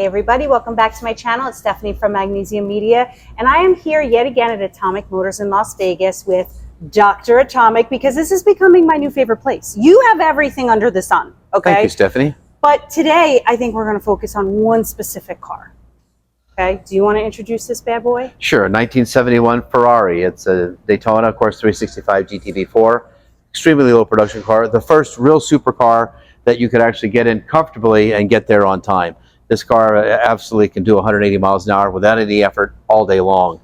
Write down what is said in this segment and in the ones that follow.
everybody, welcome back to my channel. It's Stephanie from Magnesium Media, and I am here yet again at Atomic Motors in Las Vegas with Dr. Atomic, because this is becoming my new favorite place. You have everything under the sun, okay? Thank you, Stephanie. But today, I think we're going to focus on one specific car. Okay, do you want to introduce this bad boy? Sure, 1971 Ferrari. It's a Daytona, of course, 365 GTB 4. Extremely low production car. The first real supercar that you could actually get in comfortably and get there on time. This car absolutely can do 180 miles an hour without any effort all day long.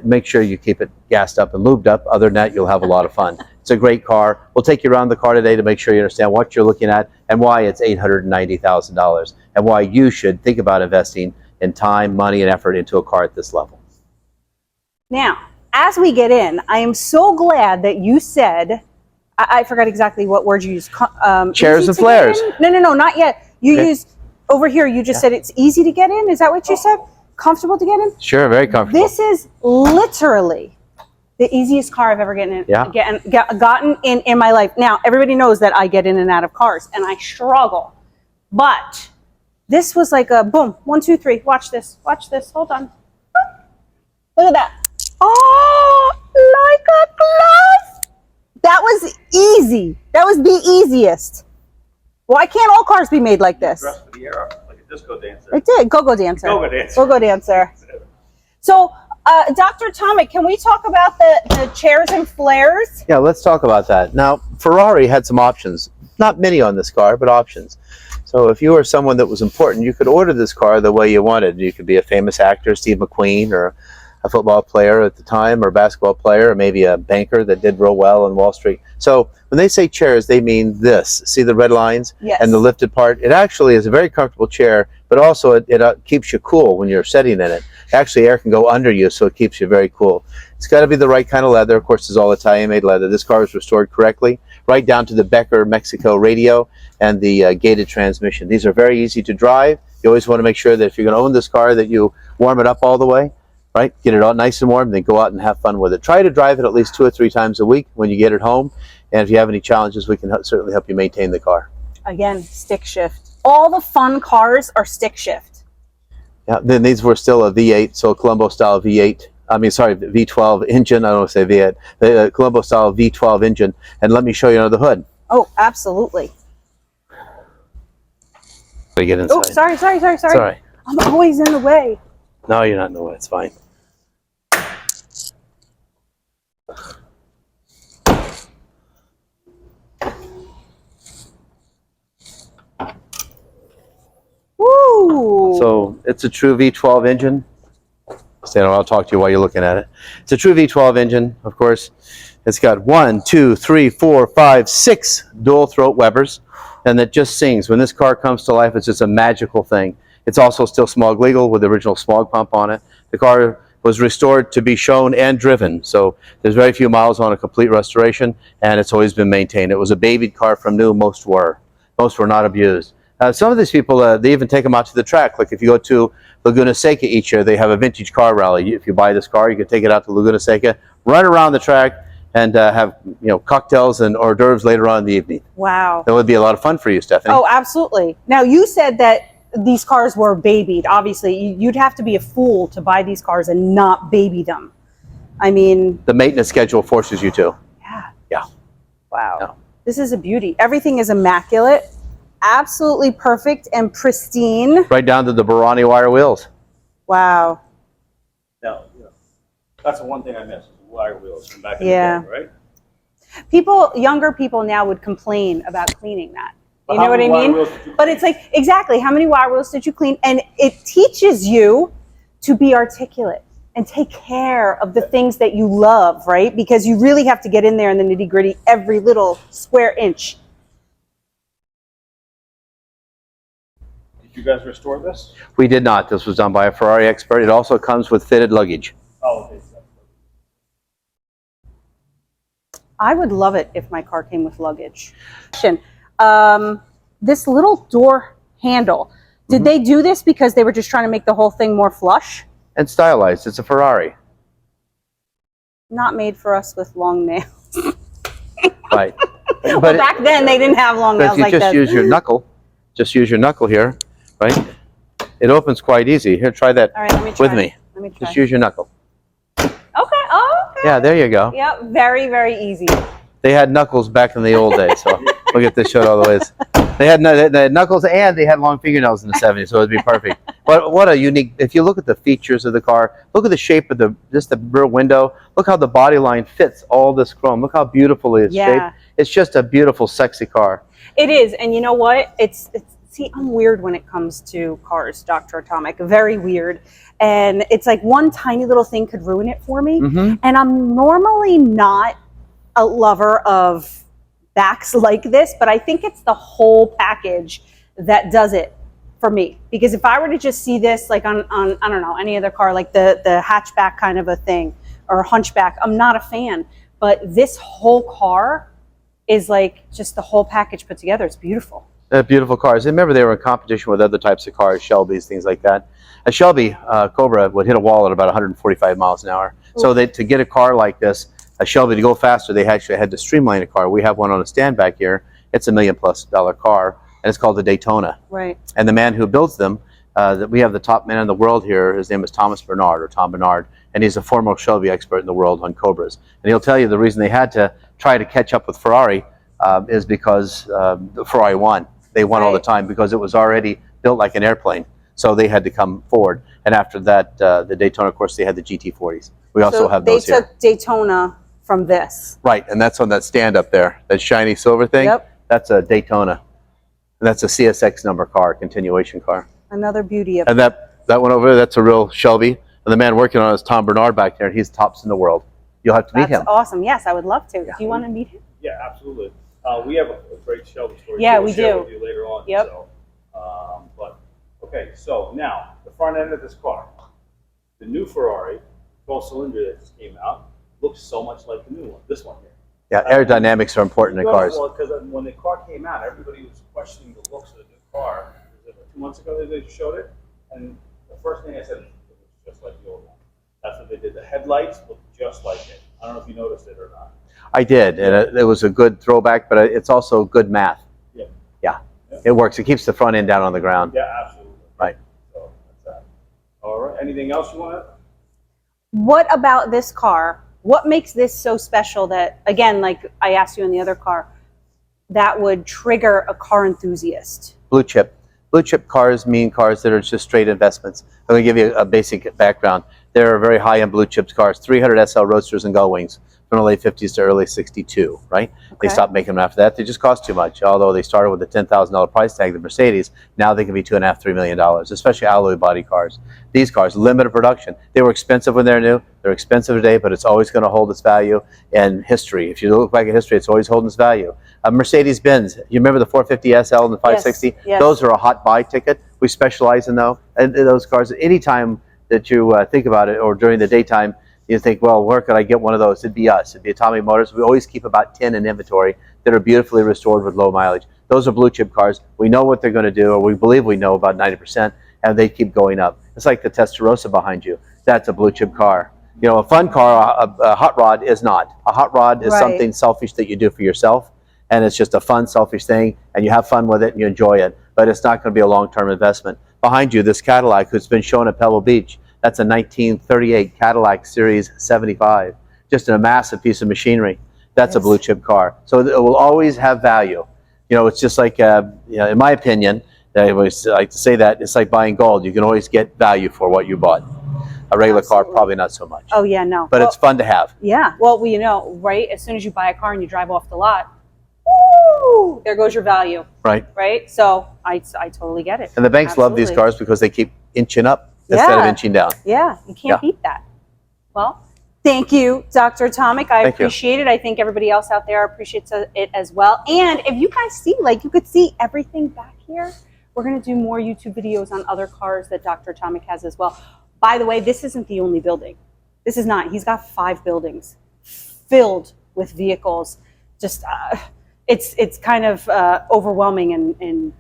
Make sure you keep it gassed up and lubed up. Other than that, you'll have a lot of fun. It's a great car. We'll take you around the car today to make sure you understand what you're looking at and why it's $890,000 and why you should think about investing in time, money, and effort into a car at this level. Now, as we get in, I am so glad that you said, I forgot exactly what word you used. Chairs and flares. No, not yet. You used, over here, you just said it's easy to get in. Is that what you said? Comfortable to get in? Sure, very comfortable. This is literally the easiest car I've ever gotten in my life. Now, everybody knows that I get in and out of cars, and I struggle. But this was like a boom, 1, 2, 3. Watch this. Watch this. Hold on. Look at that. Oh, like a glove. That was easy. That was the easiest. Why can't all cars be made like this? Dressed for the era, like a disco dancer. It did. Go-go dancer. Go-go dancer. Go-go dancer. So, Dr. Atomic, can we talk about the chairs and flares? Yeah, let's talk about that. Now, Ferrari had some options. Not many on this car, but options. So if you were someone that was important, you could order this car the way you wanted. You could be a famous actor, Steve McQueen, or a football player at the time, or a basketball player, or maybe a banker that did real well on Wall Street. So when they say chairs, they mean this. See the red lines? Yes. And the lifted part? It actually is a very comfortable chair, but also it keeps you cool when you're sitting in it. Actually, air can go under you, so it keeps you very cool. It's got to be the right kind of leather. Of course, it's all Italian-made leather. This car is restored correctly, right down to the Becker Mexico radio and the gated transmission. These are very easy to drive. You always want to make sure that if you're going to own this car that you warm it up all the way. Right? Get it all nice and warm, then go out and have fun with it. Try to drive it at least 2 or 3 times a week when you get it home. And if you have any challenges, we can certainly help you maintain the car. Again, stick shift. All the fun cars are stick shift. Yeah, then these were still a V8, so a Colombo style V8. I mean, sorry, V12 engine. I don't want to say V8. The Colombo style V12 engine. And let me show you under the hood. Oh, absolutely. Get inside. Oh, sorry. Sorry. I'm always in the way. No, you're not in the way. It's fine. Woo! So it's a true V12 engine. Stand on, I'll talk to you while you're looking at it. It's a true V12 engine, of course. It's got 1, 2, 3, 4, 5, 6 dual throat Webers, and it just sings. When this car comes to life, it's just a magical thing. It's also still smog legal with the original smog pump on it. The car was restored to be shown and driven, so there's very few miles on a complete restoration, and it's always been maintained. It was a babied car from new. Most were not abused. Some of these people, they even take them out to the track. Like if you go to Laguna Seca each year, they have a vintage car rally. If you buy this car, you can take it out to Laguna Seca, run around the track, and have cocktails and hors d'oeuvres later on in the evening. Wow. That would be a lot of fun for you, Stephanie. Oh, absolutely. Now, you said that these cars were babied. Obviously, you'd have to be a fool to buy these cars and not baby them. I mean, the maintenance schedule forces you to. Yeah. Wow. Yeah. This is a beauty. Everything is immaculate, absolutely perfect and pristine. Right down to the Barani wire wheels. Wow. Now, that's the one thing I miss, wire wheels from back in the day, right? Younger people now would complain about cleaning that. You know what I mean? But it's like, exactly, how many wire wheels did you clean? And it teaches you to be articulate and take care of the things that you love, right? Because you really have to get in there in the nitty gritty, every little square inch. Did you guys restore this? We did not. This was done by a Ferrari expert. It also comes with fitted luggage. Oh, okay. I would love it if my car came with luggage. This little door handle, did they do this because they were just trying to make the whole thing more flush? And stylized. It's a Ferrari. Not made for us with long nails. Right. Well, back then they didn't have long nails like that. But if you just use your knuckle, here, right? It opens quite easy. Here, try that All right, let me try. with me. Let me try. Just use your knuckle. Okay. Oh, okay. Yeah, there you go. Yep. Very, very easy. They had knuckles back in the old days, so we'll get this showed all the ways. They had knuckles and they had long fingernails in the 70s, so it'd be perfect. But what a unique, if you look at the features of the car, look at the shape of just the rear window, look how the body line fits all this chrome. Look how beautiful it's shaped. It's just a beautiful, sexy car. It is, and you know what? See, I'm weird when it comes to cars, Dr. Atomic, very weird. And it's like one tiny little thing could ruin it for me. Mm-hmm. And I'm normally not a lover of backs like this, but I think it's the whole package that does it for me. Because if I were to just see this like on I don't know, any other car, like the hatchback kind of a thing or hunchback, I'm not a fan. But this whole car is like just the whole package put together. It's beautiful. Beautiful cars. And remember, they were in competition with other types of cars, Shelbys, things like that. A Shelby Cobra would hit a wall at about 145 miles an hour. Ooh. So to get a car like this, a Shelby, to go faster, they actually had to streamline a car. We have one on a stand back here. It's $1 million+ car, and it's called the Daytona. Right. And the man who builds them, we have the top man in the world here. His name is Thomas Bernard, or Tom Bernard, and he's a former Shelby expert in the world on Cobras. And he'll tell you the reason they had to try to catch up with Ferrari is because Ferrari won. They won all the time because it was already built like an airplane. So they had to come forward. And after that, the Daytona, of course, they had the GT40s. We also have those here. They took Daytona from this. Right, and that's on that stand up there, that shiny silver thing. Yep. That's a Daytona. And that's a CSX number car, continuation car. Another beauty of And that one over there, that's a real Shelby. And the man working on it is Tom Bernard back there, and he's tops in the world. You'll have to meet him. That's awesome. Yes, I would love to. Yeah. Do you want to meet him? Yeah, absolutely. We have a great Shelby story. Yeah, we'll we share do. With you later on. Yep. So, but okay, so now the front end of this car, the new Ferrari 12-cylinder that just came out, looks so much like the new one. This one here. Yeah, aerodynamics are important in cars. Well, because when the car came out, everybody was questioning the looks of the new car. Was it 2 months ago that they showed it? And the first thing I said, it was just like the old one. That's what they did. The headlights look just like it. I don't know if you noticed it or not. I did, and it was a good throwback, but it's also good math. Yeah. Yeah. It works. It keeps the front end down on the ground. Yeah, absolutely. Right. So that's that. All right. Anything else you want to? What about this car? What makes this so special that, again, like I asked you in the other car, that would trigger a car enthusiast? Blue chip. Blue chip cars mean cars that are just straight investments. I'm going to give you a basic background. There are very high-end blue chip cars, 300 SL Roadsters and Gullwings from the late 50s to early 62, right? Okay. They stopped making them after that. They just cost too much. Although they started with a $10,000 price tag, the Mercedes, now they can be $2.5–3 million, especially alloy body cars. These cars, limited production. They were expensive when they're new. They're expensive today, but it's always going to hold its value in history. If you look back at history, it's always holding its value. Mercedes-Benz, you remember the 450 SL and the 560? Yes. Yes. Those are a hot buy ticket. We specialize in those cars. Anytime that you think about it, or during the daytime, you think, well, where could I get one of those? It'd be us. It'd be Atomic Motors. We always keep about 10 in inventory that are beautifully restored with low mileage. Those are blue chip cars. We know what they're going to do, or we believe we know about 90%, and they keep going up. It's like the Testarossa behind you. That's a blue chip car. You know, a fun car, a hot rod is not. A hot rod is something selfish that you do for yourself, and it's just a fun, selfish thing, and you have fun with it and you enjoy it, but it's not going to be a long-term investment. Behind you, this Cadillac, who's been shown at Pebble Beach, that's a 1938 Cadillac Series 75, just a massive piece of machinery. That's a blue chip car. So it will always have value. You know, it's just like, you know, in my opinion, I always like to say that, it's like buying gold. You can always get value for what you bought. A regular car, probably not so much. Oh, yeah, no. But it's fun to have. Yeah. Well, you know, right? As soon as you buy a car and you drive off the lot, woo, there goes your value. Right. Right? So I totally get it. And the banks love these cars because they keep inching up instead of inching down. Yeah, you can't beat that. Well, thank you, Dr. Atomic. I appreciate it. I think everybody else out there appreciates it as well. And if you guys see, like, you could see everything back here. We're going to do more YouTube videos on other cars that Dr. Atomic has as well. By the way, this isn't the only building. This is not. He's got 5 buildings filled with vehicles. Just, it's kind of overwhelming and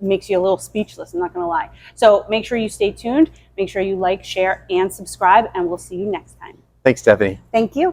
makes you a little speechless, I'm not going to lie. So make sure you stay tuned. Make sure you like, share, and subscribe, and we'll see you next time. Thanks, Stephanie. Thank you.